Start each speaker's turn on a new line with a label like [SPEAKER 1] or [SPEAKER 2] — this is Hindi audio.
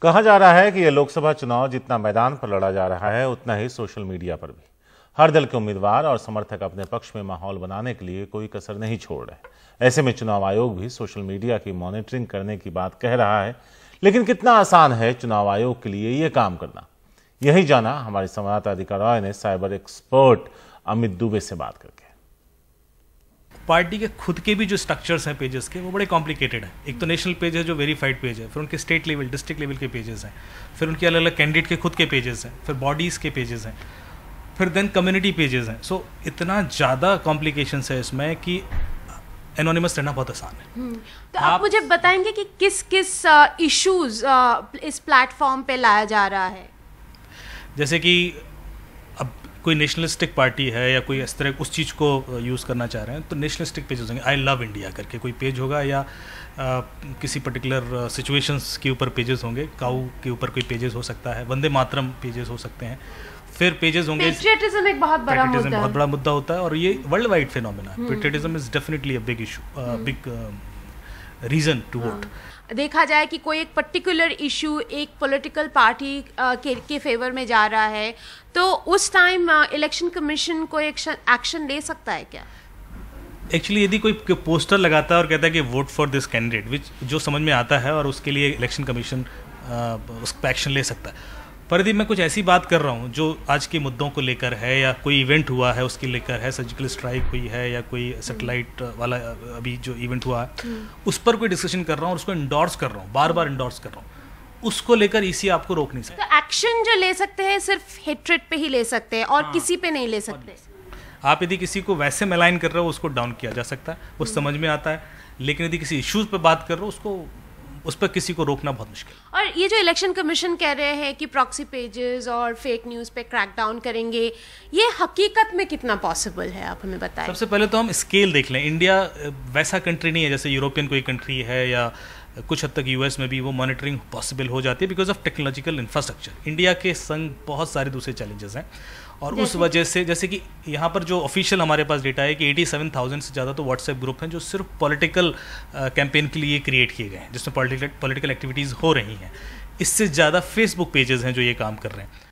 [SPEAKER 1] कहा जा रहा है कि यह लोकसभा चुनाव जितना मैदान पर लड़ा जा रहा है उतना ही सोशल मीडिया पर भी। हर दल के उम्मीदवार और समर्थक अपने पक्ष में माहौल बनाने के लिए कोई कसर नहीं छोड़ रहे। ऐसे में चुनाव आयोग भी सोशल मीडिया की मॉनिटरिंग करने की बात कह रहा है, लेकिन कितना आसान है चुनाव आयोग के लिए यह काम करना, यही जाना हमारे संवाददाता अधिका रॉय ने साइबर एक्सपर्ट अमित दुबे से बात करके।
[SPEAKER 2] पार्टी के खुद के भी जो स्ट्रक्चर्स हैं पेजेस के, वो बड़े कॉम्प्लिकेटेड हैं। एक तो नेशनल पेज है जो वेरीफाइड पेज है, फिर उनके स्टेट लेवल डिस्ट्रिक्ट लेवल के पेजेस हैं, फिर उनके अलग अलग कैंडिडेट के खुद के पेजेस हैं, फिर बॉडीज़ के पेजेस हैं, फिर देन कम्युनिटी पेजेस हैं। सो इतना ज़्यादा कॉम्प्लिकेशंस है इसमें कि एनोनिमस रहना बहुत आसान है।
[SPEAKER 3] तो आप मुझे बताएंगे कि किस किस इश्यूज इस प्लेटफॉर्म पे लाया जा रहा है?
[SPEAKER 2] जैसे कि अब कोई नेशनलिस्टिक पार्टी है या कोई इस तरह उस चीज़ को यूज़ करना चाह रहे हैं तो नेशनलिस्टिक पेजेस होंगे। आई लव इंडिया करके कोई पेज होगा, या किसी पर्टिकुलर सिचुएशंस के ऊपर पेजेस होंगे, काऊ के ऊपर कोई पेजेस हो सकता है, वंदे मातरम पेजेस हो सकते हैं। फिर पेजेस होंगे,
[SPEAKER 3] पेट्रियटिज्म एक बहुत बड़ा
[SPEAKER 2] मुद्दा होता है और ये वर्ल्ड वाइड फिनोमेना है। Patriotism is definitely a big issue, big reason to vote.
[SPEAKER 3] देखा जाए कि कोई एक पर्टिकुलर इशू एक पॉलिटिकल पार्टी के फेवर में जा रहा है तो उस टाइम इलेक्शन कमीशन कोई एक्शन ले सकता है क्या?
[SPEAKER 2] एक्चुअली यदि कोई पोस्टर लगाता है और कहता है कि वोट फॉर दिस कैंडिडेट, विच जो समझ में आता है, और उसके लिए इलेक्शन कमीशन उस पर एक्शन ले सकता है। पर यदि मैं कुछ ऐसी बात कर रहा हूँ जो आज के मुद्दों को लेकर है, या कोई इवेंट हुआ है उसके लेकर है, सर्जिकल स्ट्राइक हुई है, या कोई सैटेलाइट वाला अभी जो इवेंट हुआ है उस पर कोई डिस्कशन कर रहा हूँ और उसको इंडोर्स कर रहा हूँ, बार बार इंडोर्स कर रहा हूँ, उसको लेकर ईसी आपको रोक नहीं सकता।
[SPEAKER 3] तो एक्शन जो ले सकते हैं सिर्फ हेट्रेड पे ही ले सकते हैं और किसी पे नहीं ले सकते।
[SPEAKER 2] आप यदि किसी को वैसे मेलाइन कर रहे हो उसको डाउन किया जा सकता है, वो समझ में आता है, लेकिन यदि किसी इश्यूज पे बात कर रहे हो उसको उस पर किसी को रोकना बहुत मुश्किल।
[SPEAKER 3] और ये जो इलेक्शन कमीशन कह रहे हैं कि प्रॉक्सी पेजेस और फेक न्यूज़ पे क्रैकडाउन करेंगे, ये हकीकत में कितना पॉसिबल है, आप हमें बताएं।
[SPEAKER 2] सबसे पहले तो हम स्केल देख लें। इंडिया वैसा कंट्री नहीं है जैसे यूरोपियन कोई कंट्री है, या कुछ हद तक यूएस में भी वो मॉनिटरिंग पॉसिबल हो जाती है because of technological infrastructure. India के संग बहुत सारे दूसरे चैलेंजेस हैं और उस वजह से, जैसे कि यहाँ पर जो ऑफिशियल हमारे पास डेटा है कि 87,000 से ज़्यादा तो व्हाट्सएप ग्रुप हैं जो सिर्फ पॉलिटिकल कैंपेन के लिए क्रिएट किए गए हैं, जिसमें पॉलिटिकल एक्टिविटीज़ हो रही हैं। इससे ज़्यादा फेसबुक पेजेस हैं जो ये काम कर रहे हैं।